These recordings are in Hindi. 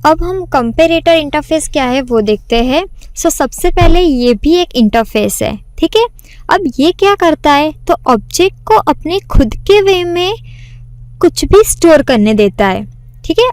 अब हम कंपेरेटर इंटरफेस क्या है वो देखते हैं। सबसे पहले ये भी एक इंटरफेस है, ठीक है। अब ये क्या करता है, तो ऑब्जेक्ट को अपने खुद के वे में कुछ भी स्टोर करने देता है, ठीक है।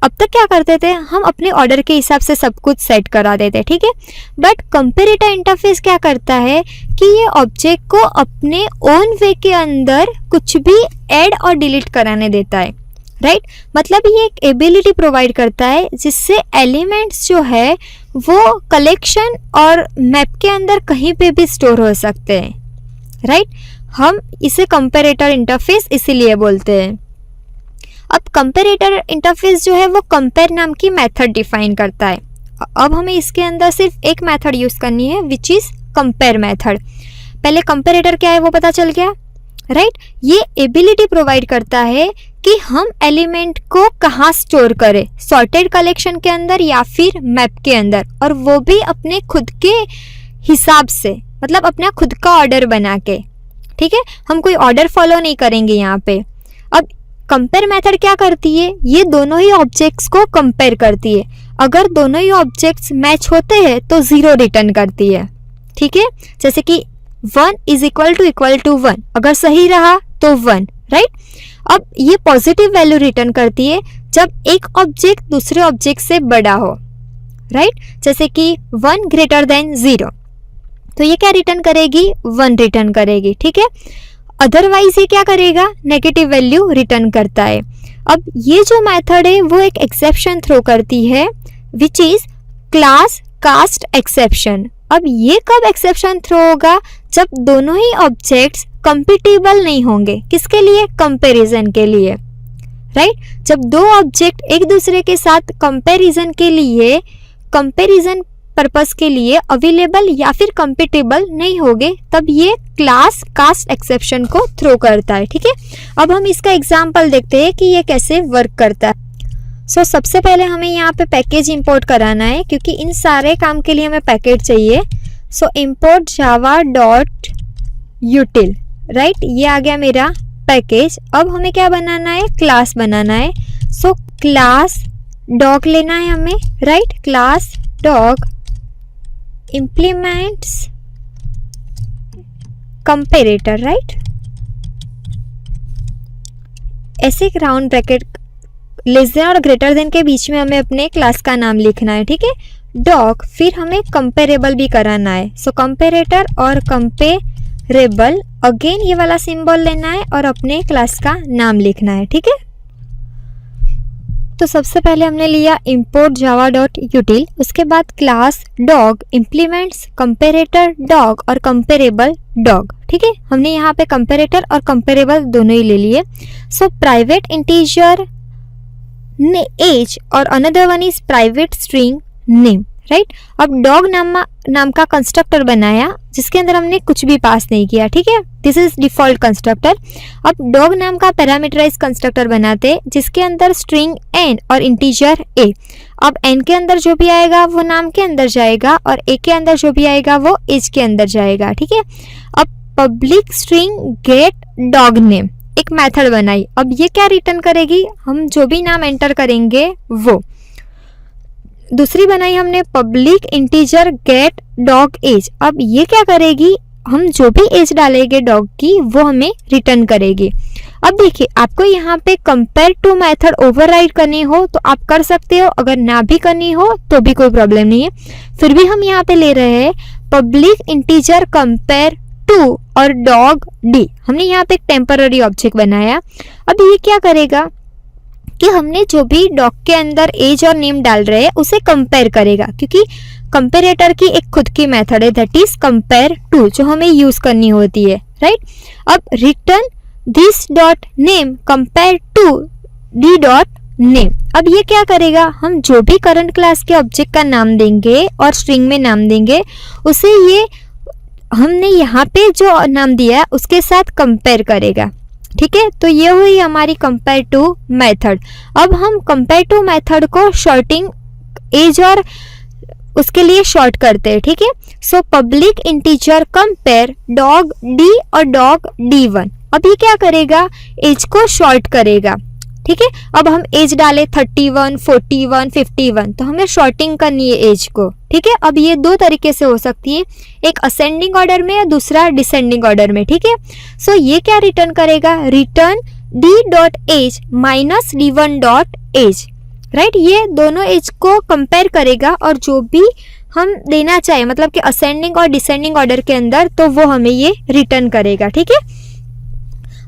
अब तक क्या करते थे, हम अपने ऑर्डर के हिसाब से सब कुछ सेट करा देते, ठीक है। बट कंपेरेटर इंटरफेस क्या करता है कि ये ऑब्जेक्ट को अपने ओन वे के अंदर कुछ भी ऐड और डिलीट कराने देता है, राइट। मतलब ये एक एबिलिटी प्रोवाइड करता है जिससे एलिमेंट्स जो है वो कलेक्शन और मैप के अंदर कहीं पे भी स्टोर हो सकते हैं, राइट। हम इसे कंपेरेटर इंटरफेस इसीलिए बोलते हैं। अब कंपेरेटर इंटरफेस जो है वो कंपेयर नाम की मेथड डिफाइन करता है। अब हमें इसके अंदर सिर्फ एक मेथड यूज़ करनी है विच इज़ कंपेयर मेथड। पहले कंपेरेटर क्या है वो पता चल गया, राइट। ये एबिलिटी प्रोवाइड करता है कि हम एलिमेंट को कहाँ स्टोर करें, सॉर्टेड कलेक्शन के अंदर या फिर मैप के अंदर, और वो भी अपने खुद के हिसाब से, मतलब अपना खुद का ऑर्डर बना के, ठीक है। हम कोई ऑर्डर फॉलो नहीं करेंगे यहाँ पे। अब कंपेयर मेथड क्या करती है, ये दोनों ही ऑब्जेक्ट्स को कंपेयर करती है। अगर दोनों ही ऑब्जेक्ट्स मैच होते हैं तो 0 रिटर्न करती है, ठीक है। जैसे कि 1 इज इक्वल टू 1, अगर सही रहा तो 1, राइट। अब ये पॉजिटिव वैल्यू रिटर्न करती है जब एक ऑब्जेक्ट दूसरे ऑब्जेक्ट से बड़ा हो, राइट। जैसे कि 1 ग्रेटर देन 0, तो ये क्या रिटर्न करेगी, 1 रिटर्न करेगी, ठीक है। अदरवाइज ये क्या करेगा, नेगेटिव वैल्यू रिटर्न करता है। अब ये जो मेथड है वो एक एक्सेप्शन थ्रो करती है which is class cast exception. अब ये कब एक्सेप्शन थ्रो होगा, जब दोनों ही ऑब्जेक्ट्स कंपेटिबल नहीं होंगे। किसके लिए, कंपैरिजन के लिए, राइट। जब दो ऑब्जेक्ट एक दूसरे के साथ कंपैरिजन के लिए, कंपैरिजन पर्पस के लिए अवेलेबल या फिर कंपेटेबल नहीं होंगे, तब ये क्लास कास्ट एक्सेप्शन को थ्रो करता है, ठीक है। अब हम इसका एग्जांपल देखते हैं कि ये कैसे वर्क करता है। सबसे पहले हमें यहाँ पे पैकेज इंपोर्ट कराना है, क्योंकि इन सारे काम के लिए हमें पैकेज चाहिए। इंपोर्ट जावा डॉट यूटिल, राइट, ये आ गया मेरा पैकेज। अब हमें क्या बनाना है, क्लास बनाना है। क्लास डॉग लेना है हमें, right. Class dog implements comparator, right. ऐसे एक राउंड ब्रैकेट लेस देन और ग्रेटर देन के बीच में हमें अपने क्लास का नाम लिखना है, ठीक है। डॉग, फिर हमें कंपेरेबल भी कराना है। कंपेरेटर और कंपेरेबल, अगेन ये वाला सिंबल लेना है और अपने क्लास का नाम लिखना है, ठीक है। तो सबसे पहले हमने लिया import java डॉट यूटिल, उसके बाद class dog implements comparator dog और कंपेरेबल डॉग, ठीक है। हमने यहाँ पे कंपेरेटर और कंपेरेबल दोनों ही ले लिए। प्राइवेट इंटीजर एज और another one is private string name, right. अब डॉग नाम का कंस्ट्रक्टर बनाया जिसके अंदर हमने कुछ भी पास नहीं किया, ठीक है। This is default constructor. अब डॉग नाम का पैरामीटराइज कंस्ट्रक्टर बनाते जिसके अंदर स्ट्रिंग n और इंटीजर a। अब n के अंदर जो भी आएगा वो नाम के अंदर जाएगा और a के अंदर जो भी आएगा वो एज के अंदर जाएगा, ठीक है। अब public string get dog name एक मेथड बनाई। अब ये क्या रिटर्न करेगी, हम जो भी नाम एंटर करेंगे वो। दूसरी बनाई हमने public integer get dog age. अब ये क्या करेगी, हम जो भी एज डालेंगे डॉग की वो हमें रिटर्न करेगी। अब देखिए, आपको यहाँ पे कंपेयर टू मेथड ओवरराइड करनी हो तो आप कर सकते हो, अगर ना भी करनी हो तो भी कोई प्रॉब्लम नहीं है। फिर भी हम यहाँ पे ले रहे हैं पब्लिक इंटीजर कंपेयर टू और डॉग डी। हमने यहाँ पे एक टेम्पररी ऑब्जेक्ट बनाया। अब ये क्या करेगा कि हमने जो भी डॉग के अंदर एज और नेम डाल रहे हैं उसे कंपेयर करेगा, क्योंकि कंपेरेटर की एक खुद की मेथड है दैट इज कंपेयर टू, जो हमें यूज करनी होती है, राइट। अब return this dot name compare to D dot name. अब ये क्या करेगा, हम जो भी करंट क्लास के ऑब्जेक्ट का नाम देंगे और स्ट्रिंग में नाम देंगे उसे ये हमने यहाँ पे जो नाम दिया है उसके साथ कंपेयर करेगा, ठीक है। तो ये हुई हमारी कंपेयर टू मेथड। अब हम कंपेयर टू मेथड को शॉर्टिंग एज और उसके लिए शॉर्ट करते हैं, ठीक है। Public integer compare dog D और डॉग डी1। अब ये क्या करेगा, एज को शॉर्ट करेगा, ठीक है। अब हम एज डाले 31, 41, 51, तो हमें शॉर्टिंग करनी है एज को, ठीक है। अब ये दो तरीके से हो सकती है, एक असेंडिंग ऑर्डर में या दूसरा डिसेंडिंग ऑर्डर में, ठीक है। सो ये क्या रिटर्न करेगा, return d.age minus d1.age, right. ये दोनों एज को कंपेयर करेगा और जो भी हम देना चाहे, मतलब कि असेंडिंग और डिसेंडिंग ऑर्डर के अंदर, तो वो हमें ये रिटर्न करेगा, ठीक है।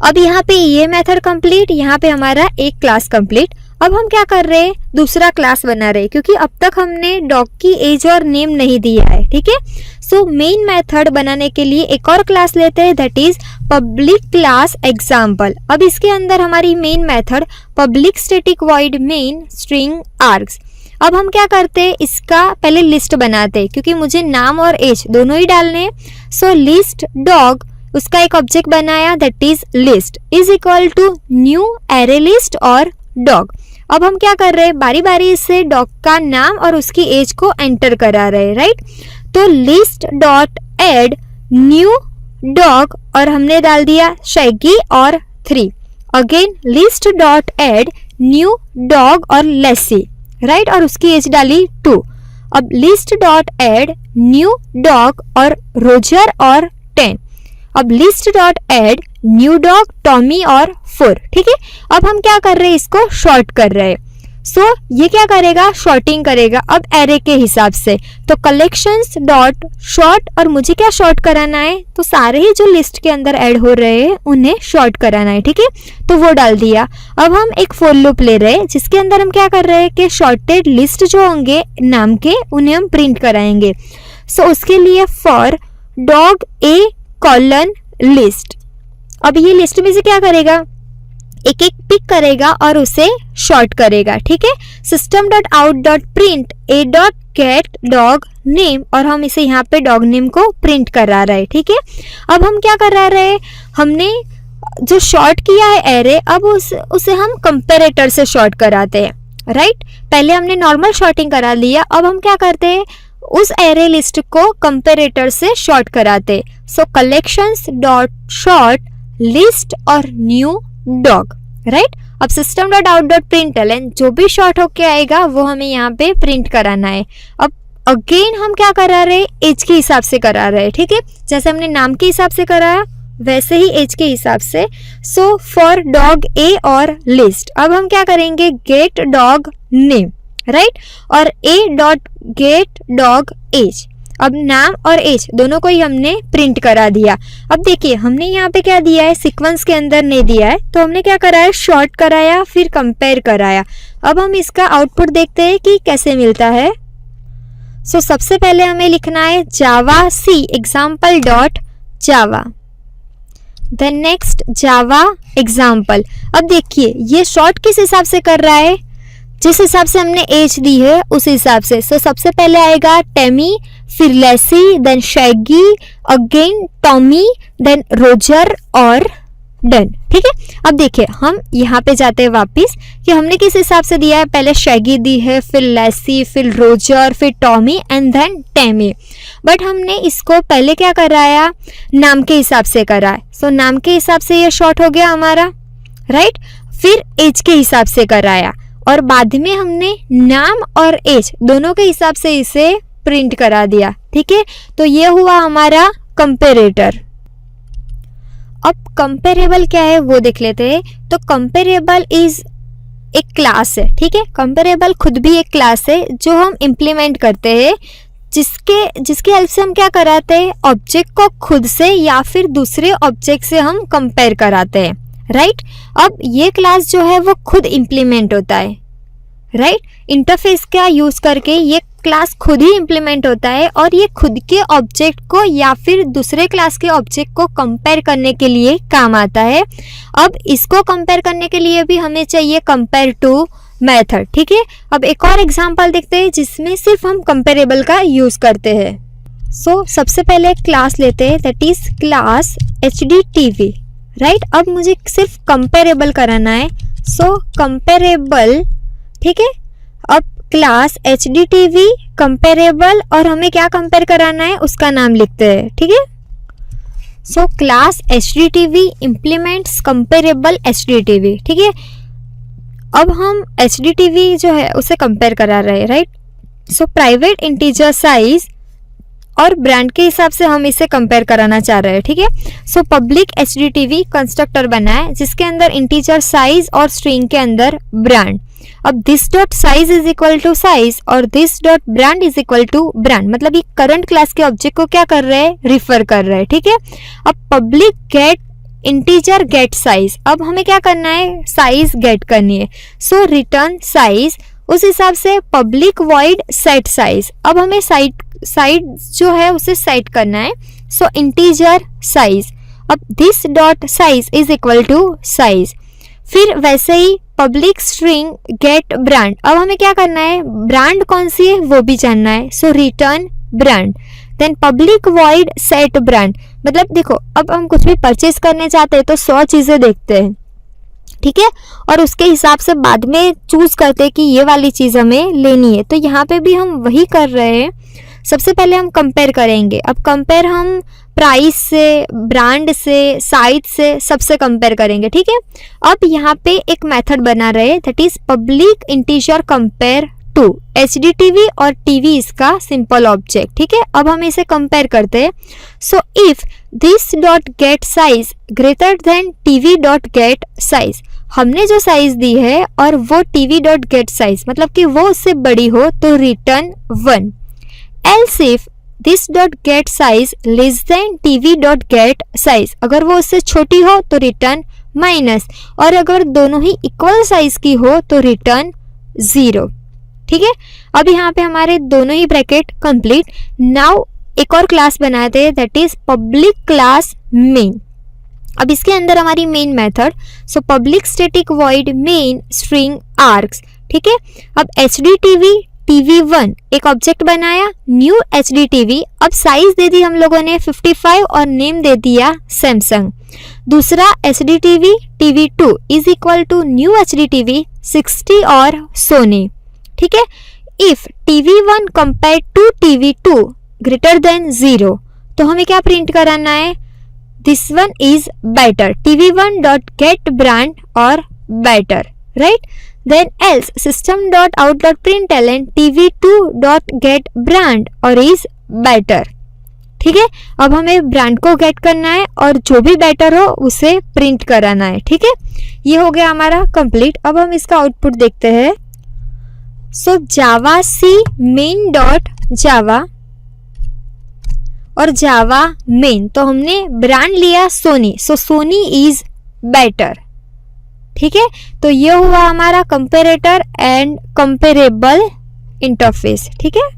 अब यहाँ पे ये मेथड कंप्लीट, यहाँ पे हमारा एक क्लास कंप्लीट। अब हम क्या कर रहे हैं, दूसरा क्लास बना रहे हैं, क्योंकि अब तक हमने डॉग की एज और नेम नहीं दिया है, ठीक है। सो मेन मेथड बनाने के लिए एक और क्लास लेते हैं, that is public class example. अब इसके अंदर हमारी main method public static void main string args. अब हम क्या करते हैं, इसका पहले लिस्ट बनाते हैं, क्योंकि मुझे नाम और एज दोनों ही डालने हैं। सो लिस्ट डॉग, उसका एक ऑब्जेक्ट बनाया, that is list is equal to new array list और डॉग। अब हम क्या कर रहे हैं, बारी बारी से डॉग का नाम और उसकी एज को एंटर करा रहे हैं, राइट। तो list dot add new dog और हमने डाल दिया शैगी और 3। Again list dot add new dog और लेसी, राइट, और उसकी एज डाली 2। अब list dot add new dog और रोजर और 10। अब list dot add new dog Tommy और 4, ठीक है। अब हम क्या कर रहे हैं, इसको शॉर्ट कर रहे हैं। सो ये क्या करेगा, शॉर्टिंग करेगा अब एरे के हिसाब से। तो कलेक्शंस डॉट शॉर्ट, और मुझे क्या शॉर्ट कराना है, तो सारे ही जो लिस्ट के अंदर ऐड हो रहे हैं उन्हें शॉर्ट कराना है, ठीक है। तो वो डाल दिया। अब हम एक फॉर लूप ले रहे हैं, जिसके अंदर हम क्या कर रहे हैं कि शॉर्टेड लिस्ट जो होंगे नाम के, उन्हें हम प्रिंट कराएंगे। सो उसके लिए for dog A colon list. अब ये लिस्ट में से क्या करेगा, एक एक पिक करेगा और उसे शॉर्ट करेगा, ठीक है। System dot out dot print ए डॉट गेट डॉग नेम, और हम इसे यहाँ पे डॉग नेम को प्रिंट करा रहे हैं, ठीक है। अब हम क्या करा रहे हैं, हमने जो शॉर्ट किया है एरे, अब उसे हम कंपेरेटर से शॉर्ट कराते हैं, राइट। पहले हमने नॉर्मल शॉर्टिंग करा लिया, अब हम क्या करते हैं, उस एरे लिस्ट को कंपेरेटर से शॉर्ट कराते। सो कलेक्शंस डॉट शॉर्ट लिस्ट और न्यू डॉग, राइट। अब system dot out dot println, जो भी शॉर्ट होके आएगा वो हमें यहाँ पे प्रिंट कराना है। अब अगेन हम क्या करा रहे हैं, एज के हिसाब से करा रहे हैं, ठीक है। जैसे हमने नाम के हिसाब से कराया वैसे ही एज के हिसाब से। सो फॉर डॉग ए और लिस्ट, अब हम क्या करेंगे, गेट डॉग नेम, राइट, और A dot get dog age. अब नाम और एज दोनों को ही हमने प्रिंट करा दिया। अब देखिए हमने यहाँ पे क्या दिया है, सीक्वेंस के अंदर नहीं दिया है, तो हमने क्या कराया, शॉर्ट कराया फिर कंपेयर कराया। अब हम इसका आउटपुट देखते हैं कि कैसे मिलता है। सो सबसे पहले हमें लिखना है javac example dot java, then next java example. अब देखिए ये शॉर्ट किस हिसाब से कर रहा है, जिस हिसाब से हमने एज दी है उस हिसाब से। सो सबसे पहले आएगा टेमी, फिर Lacey, then Shaggy, again Tommy, then Roger और डन, ठीक है। अब देखिए हम यहाँ पे जाते हैं वापस कि हमने किस हिसाब से दिया है, पहले शैगी दी है, फिर लेसी, फिर रोजर, फिर Tommy and then Tammy. But हमने इसको पहले क्या कराया, नाम के हिसाब से कराया। सो नाम के हिसाब से ये शॉर्ट हो गया हमारा, राइट। फिर एज के हिसाब से कराया और बाद में हमने नाम और एज दोनों के हिसाब से इसे प्रिंट करा दिया, ठीक है। तो ये हुआ हमारा कंपेरेटर। अब कंपेरेबल क्या है वो देख लेते हैं। तो कंपेरेबल इज एक क्लास है, ठीक है। कंपेरेबल खुद भी एक क्लास है जो हम इम्प्लीमेंट करते हैं, जिसके हेल्प से हम क्या कराते हैं, ऑब्जेक्ट को खुद से या फिर दूसरे ऑब्जेक्ट से हम कंपेयर कराते हैं, राइट। अब ये क्लास जो है वो खुद इम्प्लीमेंट होता है, राइट। इंटरफेस का यूज करके ये क्लास खुद ही इम्प्लीमेंट होता है और ये खुद के ऑब्जेक्ट को या फिर दूसरे क्लास के ऑब्जेक्ट को कंपेयर करने के लिए काम आता है। अब इसको कंपेयर करने के लिए भी हमें चाहिए कंपेयर टू मेथड, ठीक है। अब एक और एग्जांपल देखते हैं जिसमें सिर्फ हम कंपेरेबल का यूज करते हैं। सो सबसे पहले एक क्लास लेते हैं, that is class HDTV, right. अब मुझे सिर्फ कंपेरेबल कराना है, सो कंपेरेबल, ठीक है। अब क्लास HDTV कंपेरेबल, और हमें क्या कंपेयर कराना है उसका नाम लिखते हैं, ठीक है। So class HDTV implements comparable HDTV, ठीक है। अब हम HDTV जो है उसे कंपेयर करा रहे हैं, right. So private integer size और ब्रांड के हिसाब से हम इसे कंपेयर कराना चाह रहे हैं, ठीक है। सो पब्लिक HDTV कंस्ट्रक्टर बना है जिसके अंदर इंटीजर साइज और स्ट्रिंग के अंदर ब्रांड। अब this dot size is equal to size और this dot brand is equal to brand, मतलब ये करंट क्लास के ऑब्जेक्ट को क्या कर रहे हैं, रिफर कर रहे हैं, ठीक है। अब public get integer get size, अब हमें क्या करना है, साइज गेट करनी है। सो रिटर्न साइज, उस हिसाब से पब्लिक वॉइड सेट साइज, अब हमें साइड जो है उसे सेट करना है। सो इंटीजर साइज, अब this dot size is equal to size. फिर वैसे ही पब्लिक स्ट्रिंग गेट ब्रांड, अब हमें क्या करना है, ब्रांड कौन सी है वो भी जानना है। So return brand. Then public void set brand, मतलब देखो अब हम कुछ भी परचेज करने चाहते हैं तो 100 चीजें देखते हैं, ठीक है, और उसके हिसाब से बाद में चूज करते हैं कि ये वाली चीज हमें लेनी है। तो यहाँ पे भी हम वही कर रहे हैं। सबसे पहले हम कंपेयर करेंगे। अब कंपेयर हम प्राइस से, ब्रांड से, साइज से, सबसे कंपेयर करेंगे, ठीक है। अब यहाँ पे एक मेथड बना रहे हैं, that is public integer compare to HDTV और TV इसका सिंपल ऑब्जेक्ट, ठीक है। अब हम इसे कंपेयर करते हैं। So if this dot get size greater than TV dot get size, हमने जो साइज दी है और वो TV डॉट गेट साइज मतलब कि वो उससे बड़ी हो तो return 1। Else if this dot get size less than TV dot get size, अगर वो उससे छोटी हो तो रिटर्न माइनस, और अगर दोनों ही इक्वल साइज की हो तो रिटर्न 0, ठीक है। अब यहाँ पे हमारे दोनों ही ब्रैकेट कंप्लीट। नाउ एक और क्लास बनाते हैं, that is public class main. अब इसके अंदर हमारी main method, so public static void main string arcs, ठीक है। अब HDTV TV1 एक ऑब्जेक्ट बनाया, न्यू HDTV, अब साइज दे दी हम लोगों ने 55 और नेम दे दिया सैमसंग। दूसरा HDTV TV2 is equal to new HDTV 60 और सोनी, ठीक है। If TV1 compare to TV2 greater than 0, तो हमें क्या प्रिंट कराना है, this one is better, TV1 dot get brand और better, right. Then else system dot out dot println TV2 dot get brand और इज बेटर, ठीक है। अब हमें ब्रांड को गेट करना है और जो भी बेटर हो उसे प्रिंट कराना है, ठीक है। ये हो गया हमारा कंप्लीट। अब हम इसका आउटपुट देखते हैं। सो जावा सी मेन डॉट जावा और जावा मेन, तो हमने ब्रांड लिया सोनी, सो सोनी इज बेटर, ठीक है। तो ये हुआ हमारा कंपेरेटर एंड कंपेरेबल इंटरफेस, ठीक है।